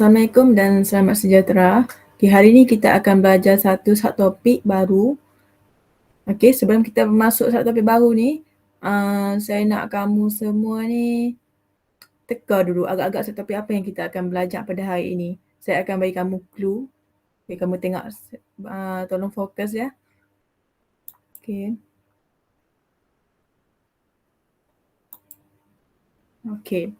Assalamualaikum dan selamat sejahtera. Okay, hari ini kita akan belajar satu topik baru. Okay, sebelum kita masuk satu topik baru ni, saya nak kamu semua ni teka dulu agak-agak satu topik apa yang kita akan belajar pada hari ini. Saya akan bagi kamu clue. Okay, kamu tengok, tolong fokus ya. Okay. Okay.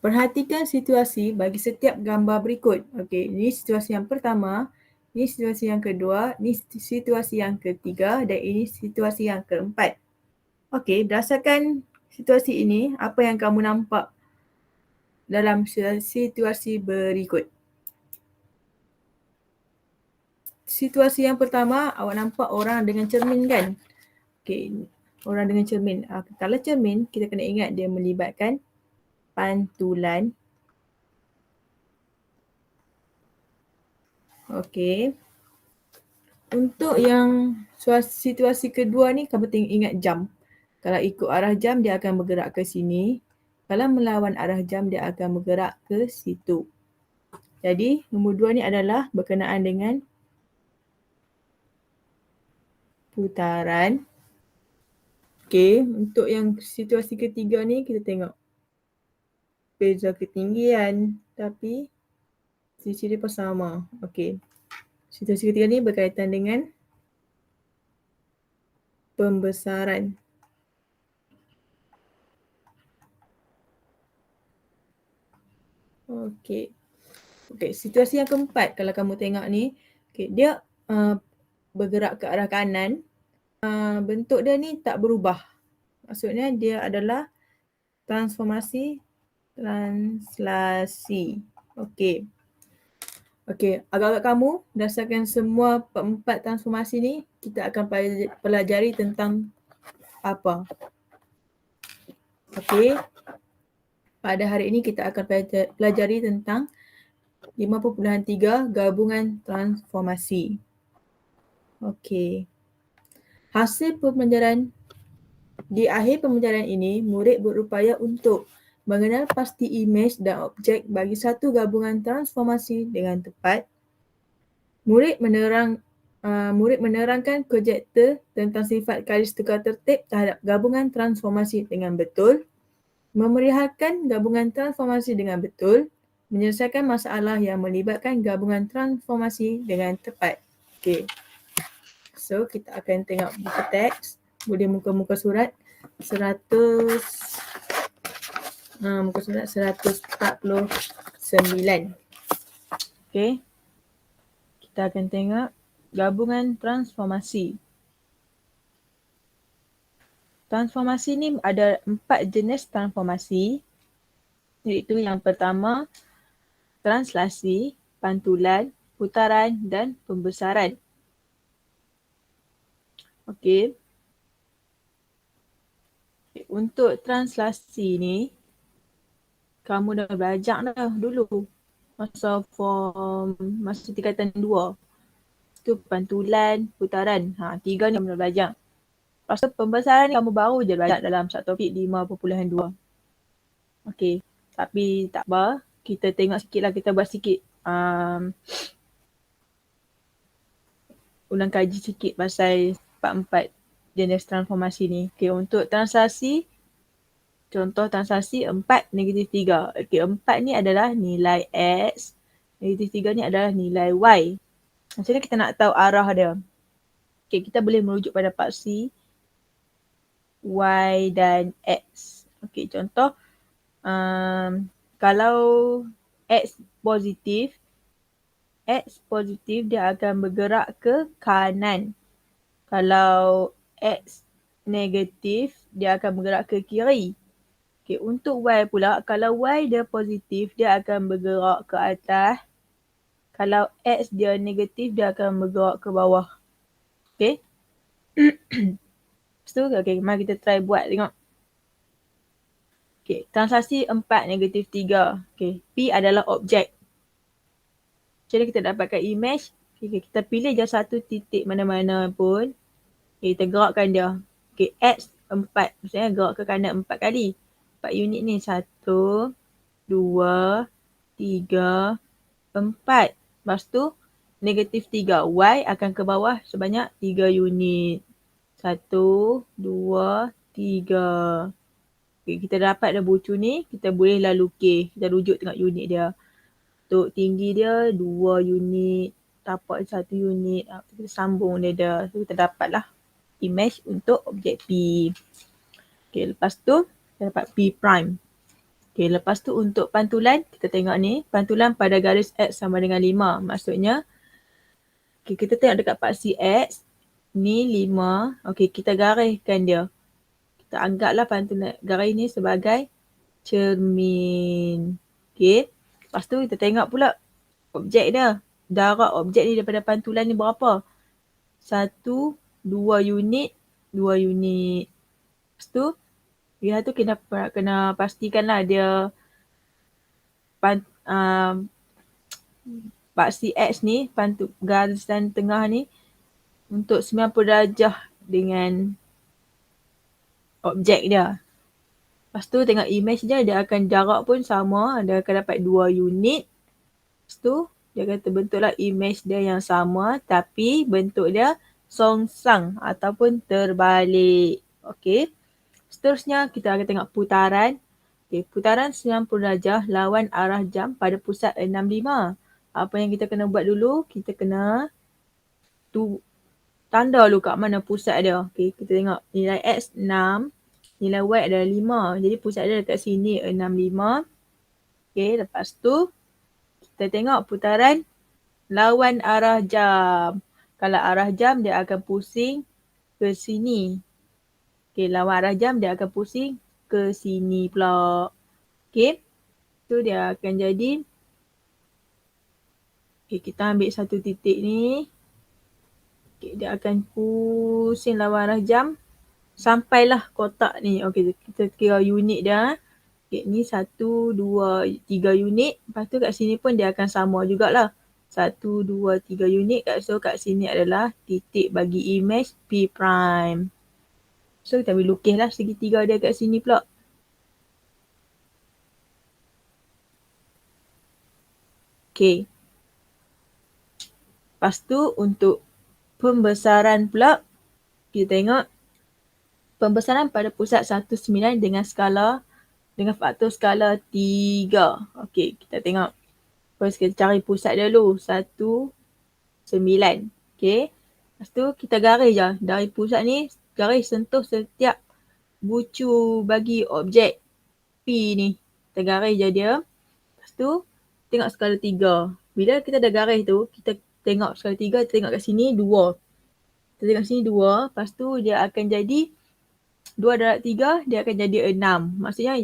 Perhatikan situasi bagi setiap gambar berikut. Okey, ini situasi yang pertama, ini situasi yang kedua, ini situasi yang ketiga dan ini situasi yang keempat. Okey, berdasarkan situasi ini, apa yang kamu nampak dalam situasi berikut? Situasi yang pertama, awak nampak orang dengan cermin kan? Okey, orang dengan cermin. Kalau cermin, kita kena ingat dia melibatkan pantulan. Okey. Untuk yang situasi kedua ni, kamu tengok ingat jam. Kalau ikut arah jam, dia akan bergerak ke sini. Kalau melawan arah jam, dia akan bergerak ke situ. Jadi, nombor 2 ni adalah berkenaan dengan putaran. Okey, untuk yang situasi ketiga ni, kita tengok beza ketinggian. Tapi, sisi dia pun sama. Okey. Situasi ketiga ni berkaitan dengan pembesaran. Okey. Okey, situasi yang keempat kalau kamu tengok ni, okey, dia bergerak ke arah kanan. Bentuk dia ni tak berubah. Maksudnya dia adalah translasi. Okey. Okey, agak-agak kamu berdasarkan semua empat transformasi ni, kita akan pelajari tentang apa? Okey. Pada hari ini kita akan pelajari tentang 5.3 gabungan transformasi. Okey. Hasil pembelajaran. Di akhir pembelajaran ini, murid berupaya untuk mengenal pasti imej dan objek bagi satu gabungan transformasi dengan tepat. Murid menerangkan konjektur tentang sifat garis tukar tertib terhadap gabungan transformasi dengan betul. Memerihalkan gabungan transformasi dengan betul. Menyelesaikan masalah yang melibatkan gabungan transformasi dengan tepat. Okey. So, kita akan tengok buku teks. Boleh muka-muka surat 149. Okey. Kita akan tengok gabungan transformasi. Transformasi ni ada 4 jenis transformasi. Iaitu yang pertama, translasi, pantulan, putaran dan pembesaran. Okey. Untuk translasi ni, kamu dah belajar dah dulu. Masa tingkatan 2. Itu pantulan, putaran. 3 ni kamu dah belajar. Lepas tu pembesaran ni kamu baru je belajar dalam satu topik 5.2. Okey. Tapi tak apa. Kita tengok sikit lah. Kita buat sikit. Ulang kaji sikit pasal 4 jenis transformasi ni. Okey, untuk translasi, contoh translasi 4, -3. Okey, 4 ni adalah nilai X, -3 ni adalah nilai Y. Macam mana kita nak tahu arah dia? Okey, kita boleh merujuk pada paksi Y dan X. Okey, contoh, kalau X positif dia akan bergerak ke kanan. Kalau X negatif, dia akan bergerak ke kiri. Okay, untuk Y pula, kalau Y dia positif, dia akan bergerak ke atas. Kalau X dia negatif, dia akan bergerak ke bawah. Okay. Lepas tu, okay, mari kita try buat tengok. Okay, translasi 4, -3. Okay, P adalah objek. Macam mana kita dapatkan imej? Okay, kita pilih je satu titik mana-mana pun. Okay, kita gerakkan dia. Okay, X 4. Maksudnya gerak ke kanan 4 kali. 4 unit ni. 1, 2, 3, 4. Lepas tu negatif 3. Y akan ke bawah sebanyak 3 unit. 1, 2, 3. Okay, kita dapat dah bucu ni, kita bolehlah lukis. Kita rujuk tengok unit dia. Untuk tinggi dia 2 unit, tapak 1 unit. Kita sambung dia dah. So, kita dapatlah image untuk objek P. Okay, lepas tu kita dapat P prime. Okay, lepas tu untuk pantulan, kita tengok ni. Pantulan pada garis X sama dengan 5. Maksudnya, okay, kita tengok dekat paksi X. Ni 5. Okay, kita gariskan dia. Kita anggaplah pantulan garis ni sebagai cermin. Okay. Lepas tu kita tengok pula objek dia. Jarak objek ni daripada pantulan ni berapa? 1, 2 unit, 2 unit. Lepas tu, dia tu kena pastikanlah dia paksi X ni, garisan tengah ni untuk 90 darjah dengan objek dia. Lepas tu tengok image dia akan jarak pun sama. Dia akan dapat 2 unit. Lepas tu dia akan terbentuklah image dia yang sama tapi bentuk dia songsang ataupun terbalik. Okey. Seterusnya kita akan tengok putaran. Okay, putaran 90 darjah lawan arah jam pada pusat 65. Apa yang kita kena buat dulu? Kita kena tanda dulu kat mana pusat dia. Okay, kita tengok nilai X 6, nilai Y adalah 5. Jadi pusat dia dekat sini 65. Okay, lepas tu kita tengok putaran lawan arah jam. Kalau arah jam dia akan pusing ke sini. Okay, lawan arah jam dia akan pusing ke sini pula. Okay, tu dia akan jadi. Okay, kita ambil satu titik ni. Okay, dia akan pusing lawan arah jam. Sampailah kotak ni. Okay, kita kira unit dia. Okay, ni 1, 2, 3 unit. Lepas tu kat sini pun dia akan sama jugalah. 1, 2, 3 unit. So kat sini adalah titik bagi image P prime. So kita boleh lukislah segitiga dia kat sini pula. Okay. Lepas tu untuk pembesaran pula, kita tengok pembesaran pada pusat 19 dengan faktor skala 3. Okay, kita tengok. First kita cari pusat dulu. 1, 9. Okay. Lepas tu kita garis je. Dari pusat ni, garis sentuh setiap bucu bagi objek P ni. Kita garis je dia. Lepas tu, tengok skala 3. Bila kita dah garis tu, kita tengok skala 3, kita tengok kat sini 2. Kita tengok sini 2. Lepas tu, dia akan jadi 2 darab 3, dia akan jadi 6. Maksudnya,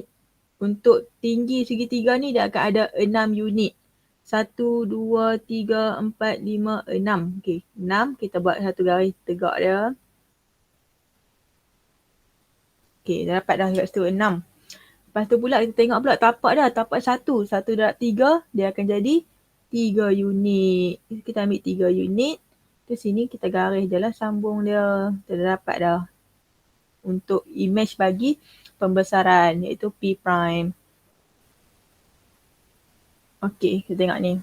untuk tinggi segitiga ni, dia akan ada 6 unit. 1, 2, 3, 4, 5, 6. Okay, 6. Kita buat satu garis tegak dia. Okay, dah dapat dah kat situ 6. Lepas tu pula kita tengok pula tapak dah. Tapak 1. 1 darab 3, dia akan jadi 3 unit. Kita ambil 3 unit. Ke sini kita garis je lah sambung dia. Kita dah dapat dah. Untuk image bagi pembesaran iaitu P prime. Okay, kita tengok ni.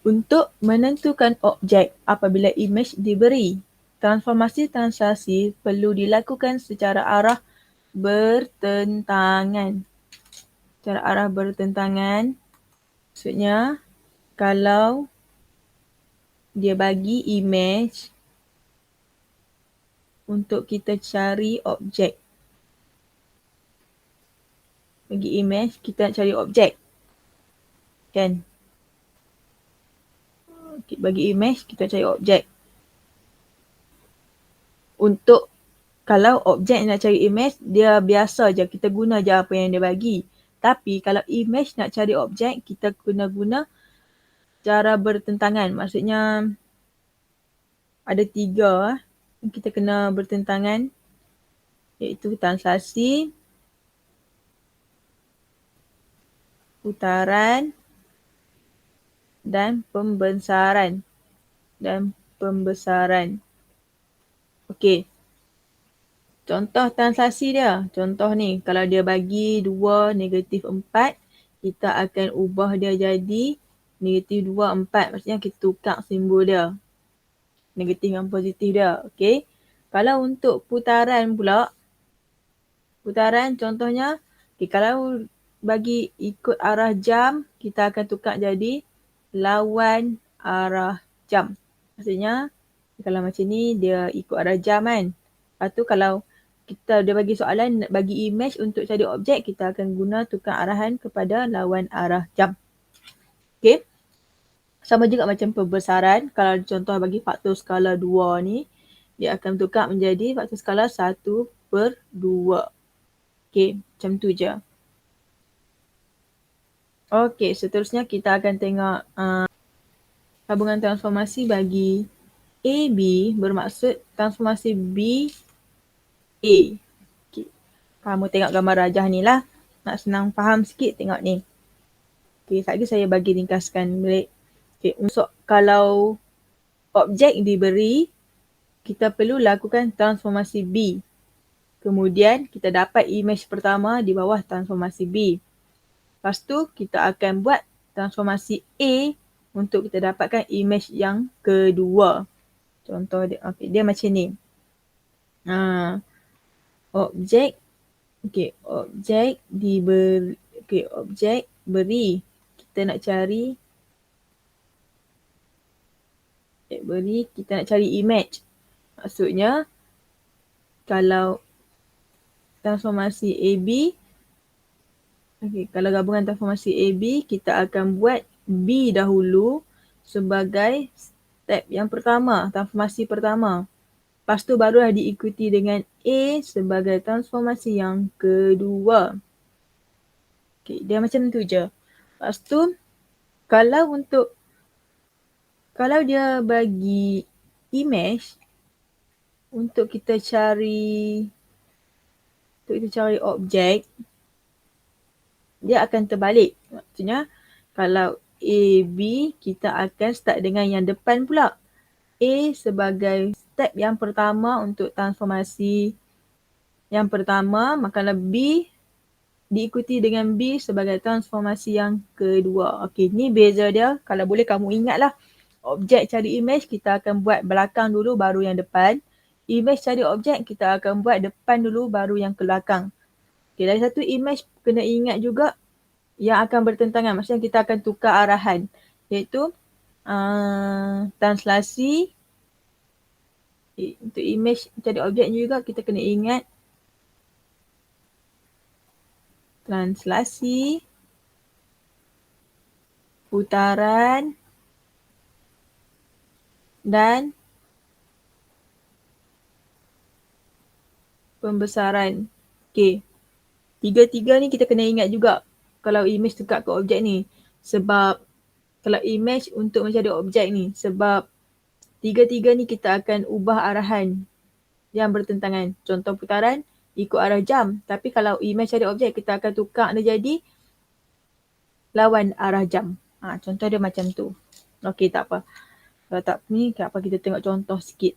Untuk menentukan objek apabila image diberi, transformasi translasi perlu dilakukan secara arah bertentangan. Secara arah bertentangan, maksudnya kalau dia bagi image untuk kita cari objek. Bagi image, kita nak cari objek. Kan? Bagi image, kita cari objek. Untuk kalau objek nak cari image, dia biasa je. Kita guna je apa yang dia bagi. Tapi kalau image nak cari objek, kita guna cara bertentangan. Maksudnya ada 3 kita kena bertentangan. Iaitu translasi, putaran dan pembesaran. Okey. Contoh translasi dia. Contoh ni, kalau dia bagi 2, negatif 4, kita akan ubah dia jadi negatif 2, 4. Maksudnya kita tukar simbol dia. Negatif dan positif dia. Okay. Kalau untuk putaran pula, putaran contohnya, okay, kalau bagi ikut arah jam, kita akan tukar jadi lawan arah jam. Maksudnya, kalau macam ni, dia ikut arah jam kan. Lepas tu kalau dia bagi soalan, bagi image untuk cari objek, kita akan guna tukar arahan kepada lawan arah jam. Okay. Sama juga macam pembesaran. Kalau contoh bagi faktor skala 2 ni, dia akan tukar menjadi faktor skala 1/2. Okay, macam tu je. Okay, seterusnya kita akan tengok gabungan transformasi bagi AB bermaksud transformasi B A. Okay. Kamu tengok gambar rajah ni lah. Nak senang faham sikit tengok ni. Okay, sekejap lagi saya bagi ringkaskan balik. Okay, untuk kalau objek diberi, kita perlu lakukan transformasi B. Kemudian kita dapat image pertama di bawah transformasi B. Lepas tu kita akan buat transformasi A untuk kita dapatkan image yang kedua. Contoh dia, okay, dia macam ni. Objek diberi, objek beri. Kita nak cari image. Maksudnya kalau transformasi AB, kalau gabungan transformasi AB, kita akan buat B dahulu sebagai step yang pertama, transformasi pertama. Lepas tu barulah diikuti dengan A sebagai transformasi yang kedua. Okay, dia macam tu je. Lepas tu, kalau dia bagi image, untuk kita cari objek, dia akan terbalik. Maksudnya, kalau A, B, kita akan start dengan yang depan pula. A sebagai step yang pertama untuk transformasi yang pertama, maka B diikuti dengan B sebagai transformasi yang kedua. Okey, ni beza dia. Kalau boleh kamu ingatlah. Objek cari image, kita akan buat belakang dulu baru yang depan. Image cari objek, kita akan buat depan dulu baru yang belakang. Okay, dari satu image kena ingat juga yang akan bertentangan. Maksudnya kita akan tukar arahan. Iaitu translasi. Untuk image cari objek juga kita kena ingat. Translasi. Putaran. Dan pembesaran. Okay. Tiga-tiga ni kita kena ingat juga kalau image tukar ke objek ni. Sebab kalau image untuk mencari objek ni. Sebab tiga-tiga ni kita akan ubah arahan yang bertentangan. Contoh putaran ikut arah jam. Tapi kalau image cari objek kita akan tukar dia jadi lawan arah jam. Contoh dia macam tu. Okey, tak apa. Kalau tak ni, tak apa, kita tengok contoh sikit.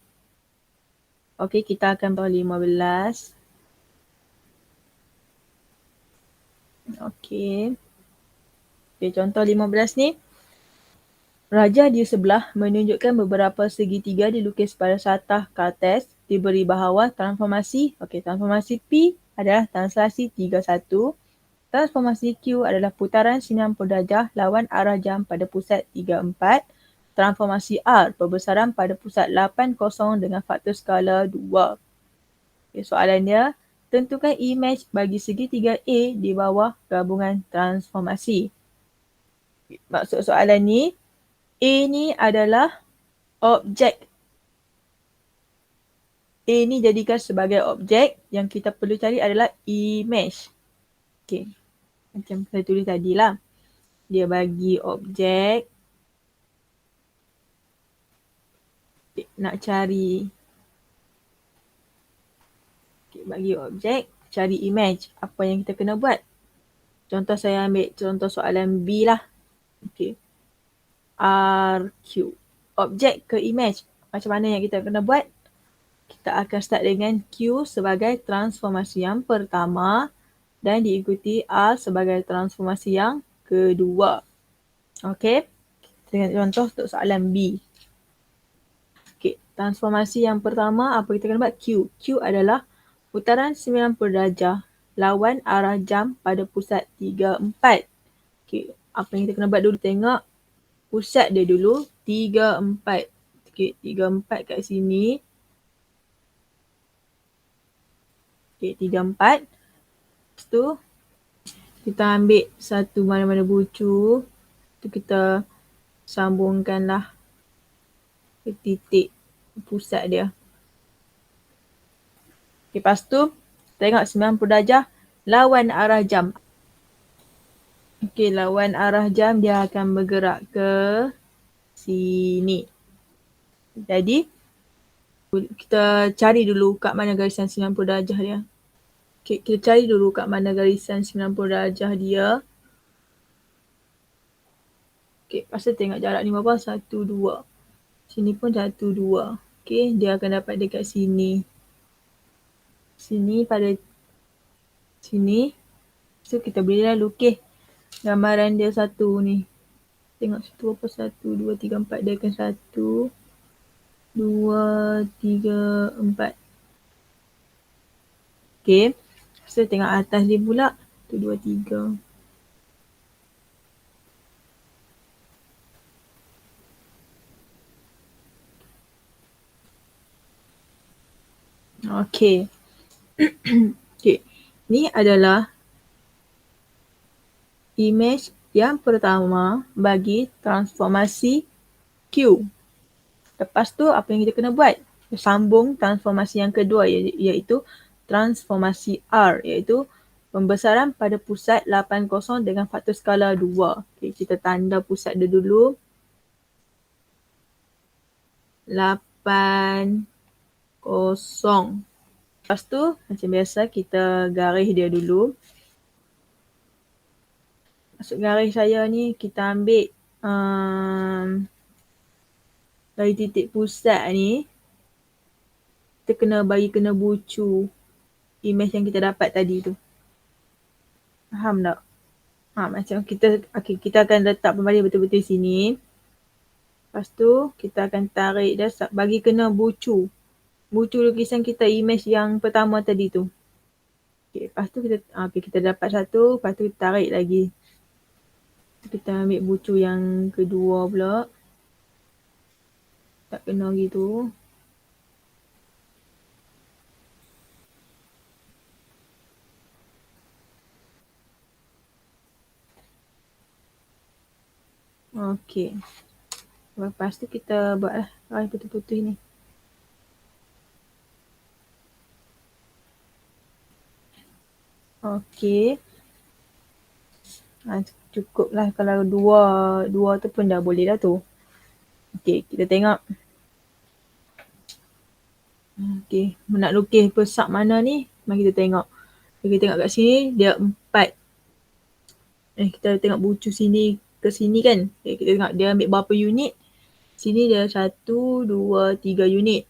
Okey, kita akan bawa 15. Okey. Okey, contoh 15 ni. Rajah di sebelah menunjukkan beberapa segitiga dilukis pada satah kartes diberi bahawa transformasi. Okey, transformasi P adalah translasi 31. Transformasi Q adalah putaran 90 darjah lawan arah jam pada pusat 34. Transformasi R, pembesaran pada pusat 80 dengan faktor skala 2. Okay, soalan dia, tentukan image bagi segitiga A di bawah gabungan transformasi. Maksud soalan ni, A ni adalah objek. A ni jadikan sebagai objek, yang kita perlu cari adalah image. Okay, macam saya tulis tadi lah. Dia bagi objek. Okay, nak cari. Okay, bagi objek, cari image. Apa yang kita kena buat? Contoh saya ambil contoh soalan B lah. Okay. RQ. Objek ke image. Macam mana yang kita kena buat? Kita akan start dengan Q sebagai transformasi yang pertama dan diikuti R sebagai transformasi yang kedua. Okey. Kita tengok contoh untuk soalan B. Okey, transformasi yang pertama apa kita kena buat? Q. Q adalah putaran 90 darjah lawan arah jam pada pusat 34. Okey, apa yang kita kena buat dulu? Tengok pusat dia dulu 34. Okey, 34 kat sini. Okey, 34. Lepas tu kita ambil satu mana-mana bucu. Tu kita sambungkanlah ke titik pusat dia. Okay, lepas tu tengok 90 darjah lawan arah jam. Okey, lawan arah jam dia akan bergerak ke sini. Jadi kita cari dulu kat mana garisan 90 darjah dia. Okey, kita cari dulu kat mana garisan 90 darjah dia. Okey, lepas tu tengok jarak ni berapa? 1, 2. Sini pun 1, 2. Okey, dia akan dapat dekat sini. Sini pada sini. So kita bolehlah lukis gambaran dia satu ni. Tengok situ apa? 1, 2, 3, 4. Dia akan 1, 2, 3, 4. Okey. So tengok atas dia pula. 1, 2, 3. Okey. Okey. Ni adalah image yang pertama bagi transformasi Q. Lepas tu apa yang kita kena buat? Sambung transformasi yang kedua iaitu transformasi R, iaitu pembesaran pada pusat 80 dengan faktor skala 2. Okay, kita tanda pusat dia dulu. 80. Lepas tu macam biasa kita garis dia dulu. Masuk garis saya ni kita ambil dari titik pusat ni. Kita kena bucu image yang kita dapat tadi tu. Faham tak? Macam kita akan letak pembaris betul-betul sini. Lepas tu kita akan tarik dia bagi kena bucu. Bucu lukisan kita image yang pertama tadi tu. Okay, lepas tu kita dapat satu, lepas tu kita tarik lagi. Kita ambil bucu yang kedua pula. Tak kena gitu. Okey. Lepas tu kita buatlah garis putih-putih ni. Okey. Cukup lah kalau dua tu pun dah boleh dah tu. Okey, kita tengok. Okey, nak lukis pesak mana ni? Mari kita tengok. Kita tengok kat sini dia 4. Kita tengok bucu sini ke sini kan. Okay, kita tengok dia ambil berapa unit. Sini dia 1, 2, 3 unit.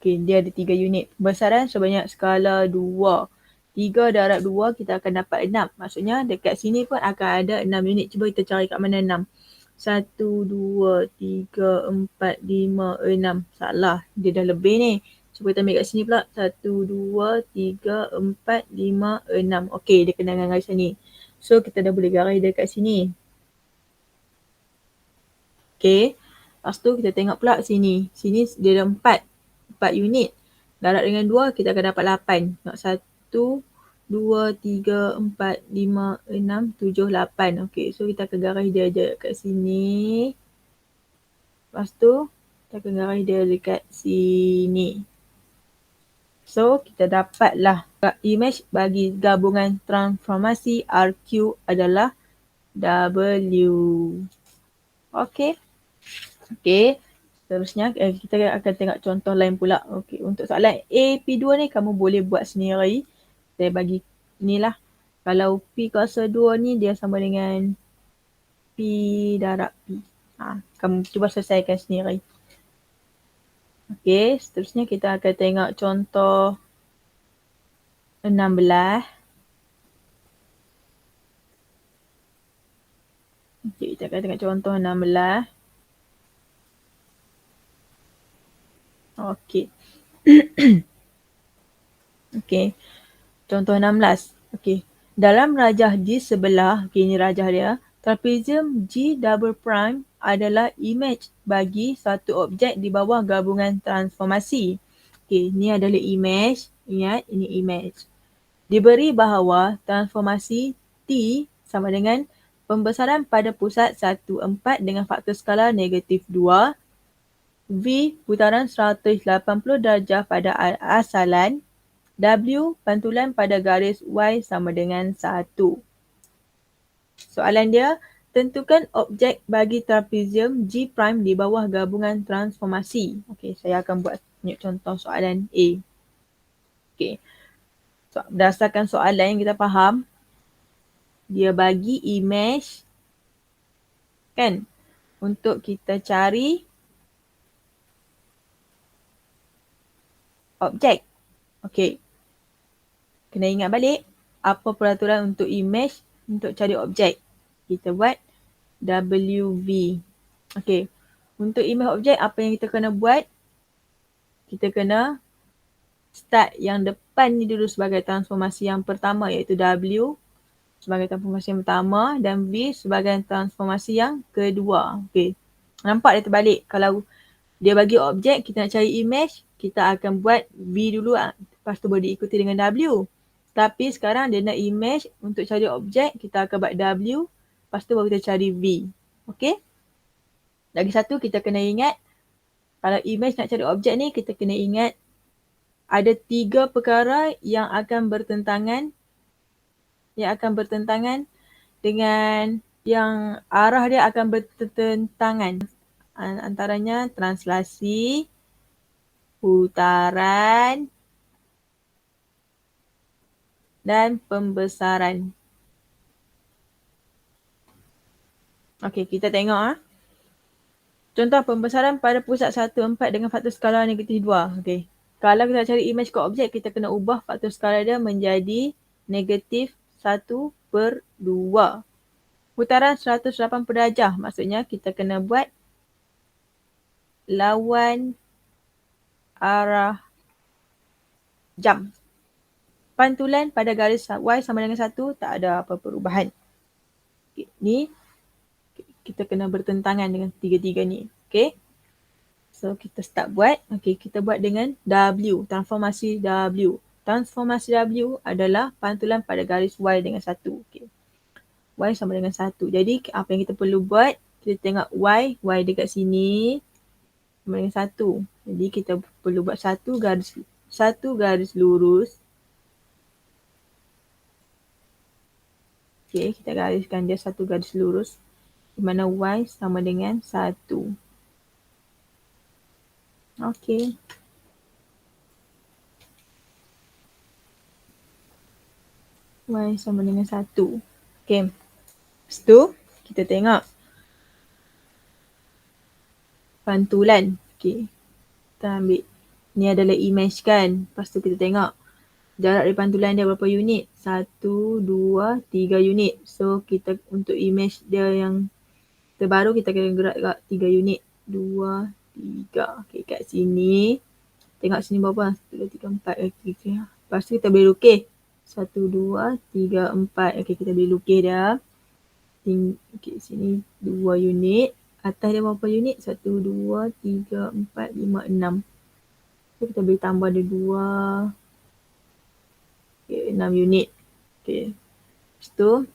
Okay, dia ada 3 unit. Pembesaran sebanyak skala 2. 3 darab 2 kita akan dapat 6. Maksudnya dekat sini pun akan ada 6 unit. Cuba kita cari kat mana 6. 1, 2, 3, 4, 5, 6. Salah. Dia dah lebih ni. Cuba kita ambil kat sini pula. 1, 2, 3, 4, 5, 6. Okay, dia kena dengan garisan ni. So kita dah boleh garis dekat sini. Okay. Lepas tu kita tengok pula sini. Sini dia ada 4 unit. Darab dengan 2 kita akan dapat 8. Tengok 1, 2, 3, 4, 5, 6, 7, 8. Okay. So kita akan garis dia je kat sini. Lepas tu kita akan garis dia dekat sini. So kita dapatlah image bagi gabungan transformasi RQ adalah W. Okay. Okay. Seterusnya kita akan tengok contoh lain pula. Okay. Untuk soalan AP2 ni kamu boleh buat sendiri. Saya bagi inilah. Kalau P kuasa 2 ni dia sama dengan P darab P. Kamu cuba selesaikan sendiri. Okay. Seterusnya kita akan tengok contoh 16. Okay, kita akan tengok contoh 16. Okay. Okay. Contoh 16. Okay. Dalam rajah di sebelah, okay, ini rajah dia, trapezium G double prime adalah imej bagi satu objek di bawah gabungan transformasi. Okay, ini adalah imej. Ingat, ini imej. Diberi bahawa transformasi T sama dengan pembesaran pada pusat 1,4 dengan faktor skala negatif 2, V putaran 180 darjah pada asalan, W pantulan pada garis Y sama dengan 1. Soalan dia, tentukan objek bagi trapezium G' di bawah gabungan transformasi. Okey, saya akan buat contoh soalan A. Okey. So, berdasarkan soalan yang kita faham, dia bagi imej kan untuk kita cari objek. Okey. Kena ingat balik apa peraturan untuk imej untuk cari objek. Kita buat WV. Okey. Untuk imej objek apa yang kita kena buat? Kita kena start yang depan ni dulu sebagai transformasi yang pertama iaitu W sebagai transformasi yang pertama dan V sebagai transformasi yang kedua. Okey. Nampak dia terbalik. Kalau dia bagi objek, kita nak cari imej, kita akan buat V dulu, lepas tu boleh diikuti dengan W. Tapi sekarang dia nak imej untuk cari objek, kita akan buat W, lepas tu baru kita cari V. Okey? Lagi satu, kita kena ingat, kalau imej nak cari objek ni, kita kena ingat ada 3 perkara yang akan bertentangan dengan yang arah dia akan bertentangan. Antaranya translasi, putaran dan pembesaran. Okey, kita tengok contoh pembesaran pada pusat 1,4 dengan faktor skala negatif 2. Okey. Kalau kita nak cari imej ke objek, kita kena ubah faktor skala dia menjadi negatif 1/2. Putaran 180 darjah, maksudnya kita kena buat lawan arah jam. Pantulan pada garis Y sama dengan 1, tak ada apa perubahan. Okay, ni kita kena bertentangan dengan tiga-tiga ni. Okay. So kita start buat. Okay, kita buat dengan W, transformasi W. Transformasi W adalah pantulan pada garis Y dengan 1. Okay. Y sama dengan 1. Jadi apa yang kita perlu buat, kita tengok Y dekat sini sama dengan 1. Jadi kita perlu buat satu garis lurus. Okay, kita gariskan dia satu garis lurus di mana Y sama dengan 1. Okay. Y sama dengan 1. Okay. Lepas tu, kita tengok pantulan. Okay. Kita ambil. Ni adalah imej kan. Lepas tu kita tengok jarak dari pantulan dia berapa unit. 1, 2, 3 unit. So, kita untuk imej dia yang terbaru, kita kena gerak 3 unit. 2, 3. Okay, kat sini. Tengok sini berapa? 1, 2, 3, 4. Okay. Lepas tu kita boleh lukis. 1, 2, 3, 4. Okay, kita boleh lukis dia. Okay, sini 2 unit. Atas dia berapa unit? 1, 2, 3, 4, 5, 6. So, kita boleh tambah dia 2. Okay, 6 unit. Okay. Lepas tu,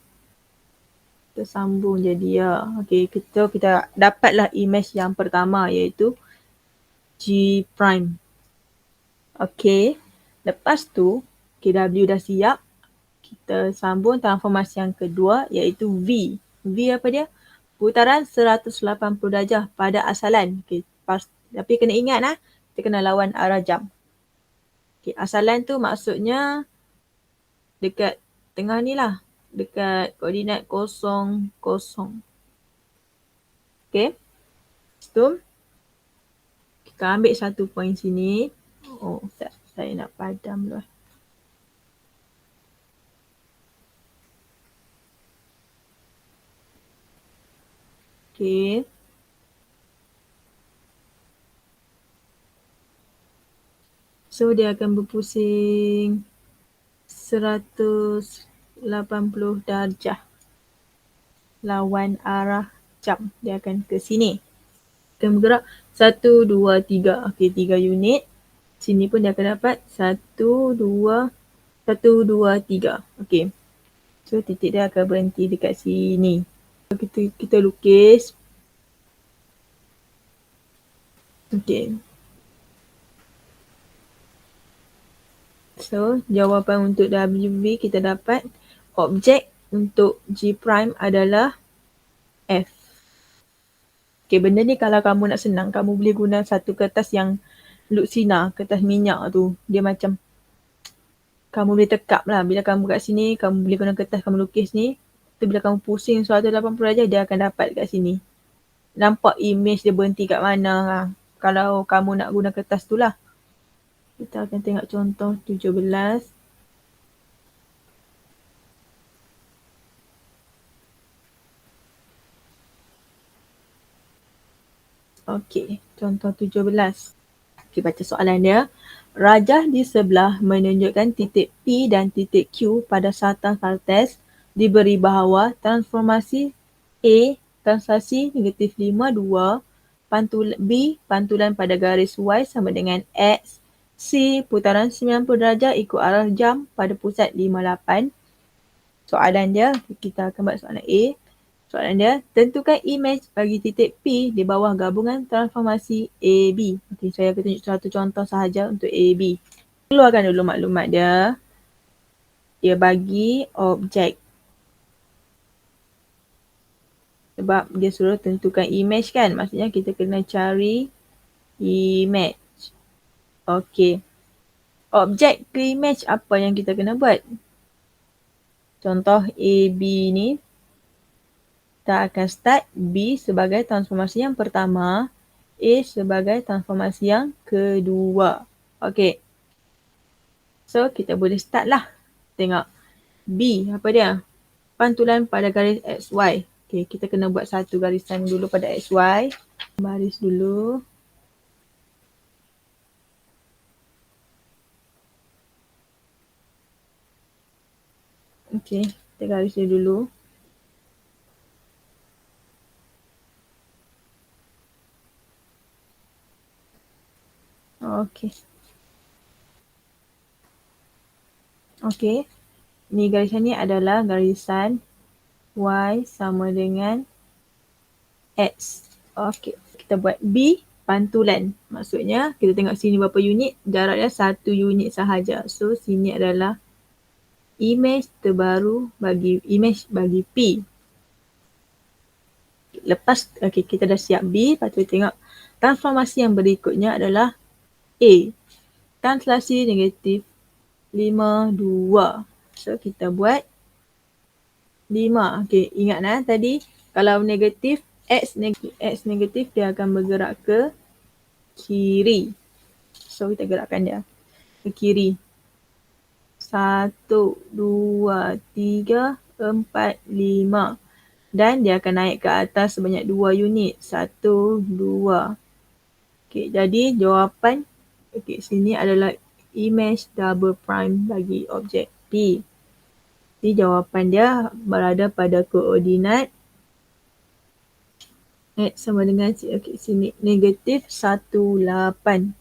kita sambung jadi ya. Okay, kita dapatlah imej yang pertama iaitu G'. Okay. Lepas tu, W dah siap. Kita sambung transformasi yang kedua iaitu V. V apa dia? Putaran 180 darjah pada asalan. Okay. Tapi kena ingat kita kena lawan arah jam. Okay. Asalan tu maksudnya dekat tengah ni lah. Dekat koordinat 0, 0. Okay. Lepas tu, kita ambil satu point sini. Oh, saya nak padam dulu. Okay. So dia akan berpusing 180 darjah lawan arah jam. Dia akan ke sini. Akan bergerak 1, 2, 3. Okey, 3 unit. Sini pun dia akan dapat 1, 2, 3. Okey. So titik dia akan berhenti dekat sini. Kita lukis. Okey. So jawapan untuk WV kita dapat objek untuk G prime adalah F. Okay, benda ni kalau kamu nak senang, kamu boleh guna satu kertas yang Luxina, kertas minyak tu. Dia macam, kamu boleh tekap lah. Bila kamu kat sini, kamu boleh guna kertas kamu lukis ni. Tu bila kamu pusing 180 darjah, dia akan dapat kat sini. Nampak image dia berhenti kat mana lah. Kalau kamu nak guna kertas tu lah. Kita akan tengok contoh 17. Okey, contoh 17. Okay, baca soalan dia. Rajah di sebelah menunjukkan titik P dan titik Q pada satang kertas diberi bahawa transformasi A, translasi negatif 5, 2, B, pantulan pada garis Y sama dengan X, C, putaran 90 darjah ikut arah jam pada pusat 58. Soalan dia, kita akan buat soalan A. Soalan dia, tentukan imej bagi titik P di bawah gabungan transformasi AB. Okey, saya akan tunjuk satu contoh sahaja untuk AB. Keluarkan dulu maklumat dia. Dia bagi objek. Sebab dia suruh tentukan imej kan. Maksudnya kita kena cari imej. Okey. Objek ke imej apa yang kita kena buat? Contoh AB ni. Kita akan start B sebagai transformasi yang pertama, A sebagai transformasi yang kedua. Okey. So, kita boleh start lah. Tengok. B, apa dia? Pantulan pada garis XY. Okey, kita kena buat satu garisan dulu pada XY. Baris dulu. Okey, kita garis dia dulu. Okey. Okey. Ni garisan ni adalah garisan Y sama dengan X. Okey. Kita buat B pantulan. Maksudnya kita tengok sini berapa unit. Jarak dia 1 unit sahaja. So sini adalah imej terbaru bagi P. Lepas kita dah siap B. Lepas tu tengok transformasi yang berikutnya adalah A. Translasi negatif 5, 2. So kita buat 5. Okey, ingat tadi kalau negatif, X negatif dia akan bergerak ke kiri. So kita gerakkan dia ke kiri. 1, 2, 3, 4, 5. Dan dia akan naik ke atas sebanyak 2 unit. 1, 2. Okey, jadi jawapan sini adalah imej double prime bagi objek P. Jadi jawapan dia berada pada koordinat X sama dengan sini negatif 18.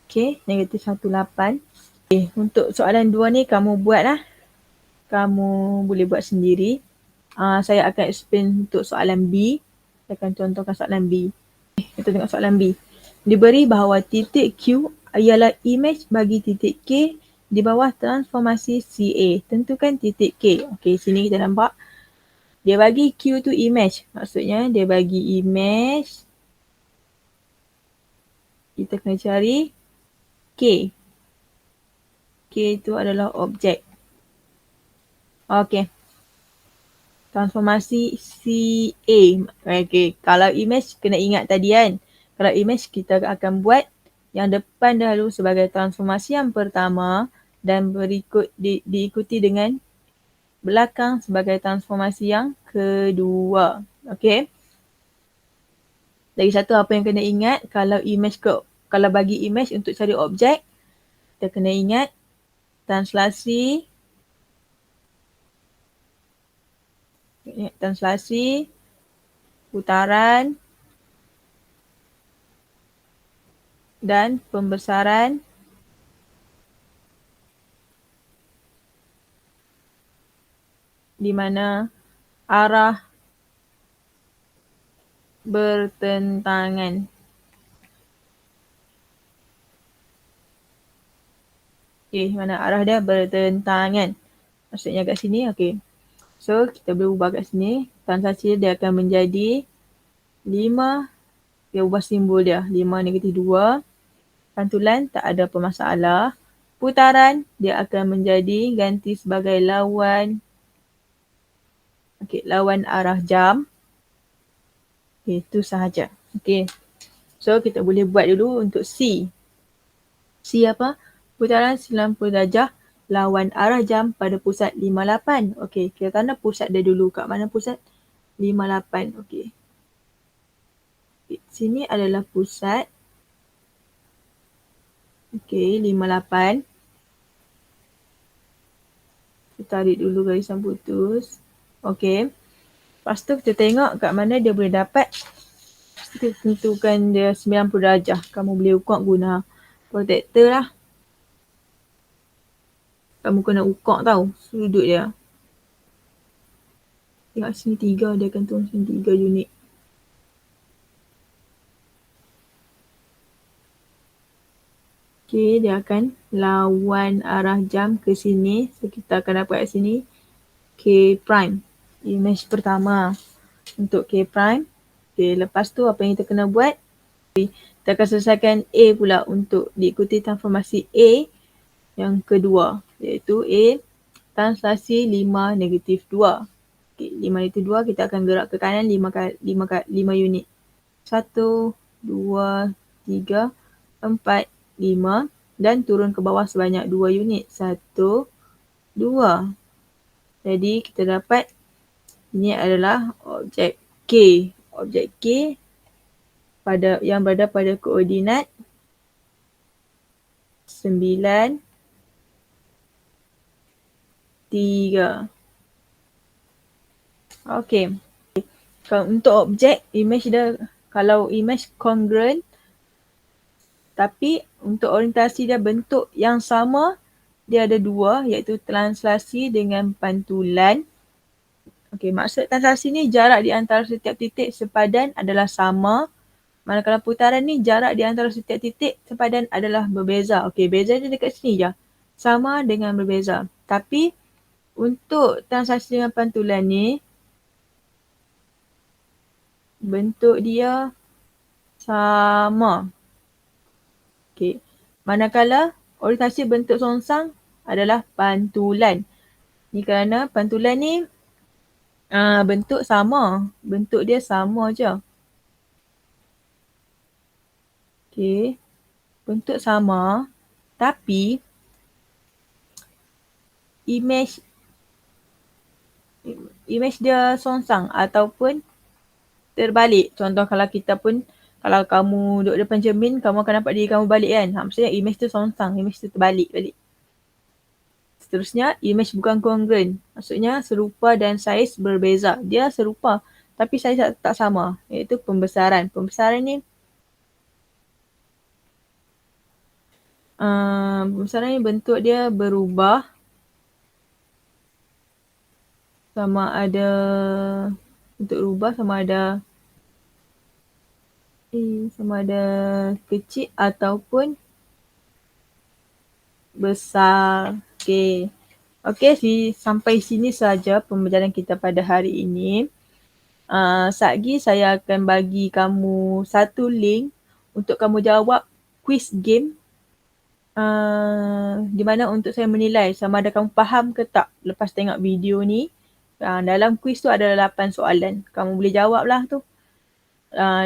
Okey, negatif 18. Okay, untuk soalan 2 ni kamu buatlah. Kamu boleh buat sendiri. Saya akan explain untuk soalan B. Saya akan contohkan soalan B. Kita tengok soalan B. Diberi bahawa titik Q ialah imej bagi titik K di bawah transformasi CA. Tentukan titik K. Okey, sini kita nampak. Dia bagi Q tu imej. Maksudnya dia bagi imej. Kita kena cari K. K tu adalah objek. Okey. Transformasi CA. Okey, kalau imej kena ingat tadi kan. Kalau imej kita akan buat yang depan dahulu sebagai transformasi yang pertama. dan diikuti dengan belakang sebagai transformasi yang kedua. Okey. Lagi satu apa yang kena ingat, kalau bagi image untuk cari objek, kita kena ingat translasi, putaran dan pembesaran di mana arah bertentangan. Mana arah dia bertentangan. Maksudnya kat sini, So, kita boleh ubah kat sini. Translasi dia akan menjadi 5, dia ubah simbol dia. 5 negatif 2. Pantulan tak ada pemasalah. Putaran dia akan menjadi ganti sebagai lawan. Lawan arah jam. Itu sahaja. So, kita boleh buat dulu untuk C. C apa? Putaran 90 darjah lawan arah jam pada pusat 58. Kita tanda pusat dia dulu. Kat mana pusat? 58. Sini adalah pusat. 58. Kita tarik dulu garisan putus. Lepas tu kita tengok kat mana dia boleh dapat. Kita tentukan dia 90 darjah. Kamu boleh ukur guna protektor lah. Kamu kena ukur tau sudut dia. Tengok sini 3, dia akan turun sini 3 unit. Dia akan lawan arah jam ke sini. So, kita akan dapat kat sini K prime. Image pertama untuk K prime. Lepas tu apa yang kita kena buat? Kita akan selesaikan A pula untuk diikuti transformasi A yang kedua. Iaitu A translasi 5 negatif 2. 5 negatif 2 kita akan gerak ke kanan 5 unit. 1, 2, 3, 4, 5 dan turun ke bawah sebanyak 2 unit. 1, 2. Jadi kita dapat ini adalah objek K. Objek K yang berada pada koordinat 9, 3. Kalau untuk objek, image dia, kalau image congruent, tapi untuk orientasi dia bentuk yang sama, dia ada 2 iaitu translasi dengan pantulan. Maksud translasi ni jarak di antara setiap titik sepadan adalah sama. Manakala putaran ni jarak di antara setiap titik sepadan adalah berbeza. Beza dia dekat sini je. Sama dengan berbeza. Tapi untuk translasi dengan pantulan ni, bentuk dia sama. Manakala orientasi bentuk songsang adalah pantulan. Ni kerana pantulan ni bentuk sama. Bentuk dia sama je. Bentuk sama. Tapi image dia songsang ataupun terbalik. Contoh kalau kamu duduk depan cermin, kamu akan nampak diri kamu balik kan. Maksudnya image tu songsang, image tu terbalik balik. Seterusnya, image bukan congruent. Maksudnya serupa dan saiz berbeza. Dia serupa tapi saiz tak sama. Iaitu pembesaran. Pembesaran ni bentuk dia berubah. Sama ada kecil ataupun besar. Sampai sini saja pembelajaran kita pada hari ini. Satgi saya akan bagi kamu satu link untuk kamu jawab quiz game. Di mana untuk saya menilai sama ada kamu faham ke tak lepas tengok video ni. Dalam quiz tu ada 8 soalan. Kamu boleh jawab lah tu.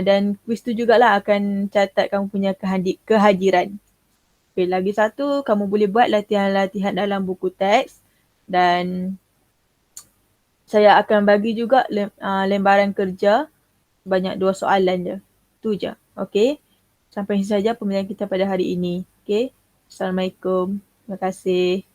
Dan quiz tu jugalah akan catat kamu punya kehadiran. Okay, lagi satu, kamu boleh buat latihan-latihan dalam buku teks dan saya akan bagi juga lembaran kerja banyak 2 soalan je. Tu je. Okay. Sampai sini saja pembelajaran kita pada hari ini. Okay. Assalamualaikum. Terima kasih.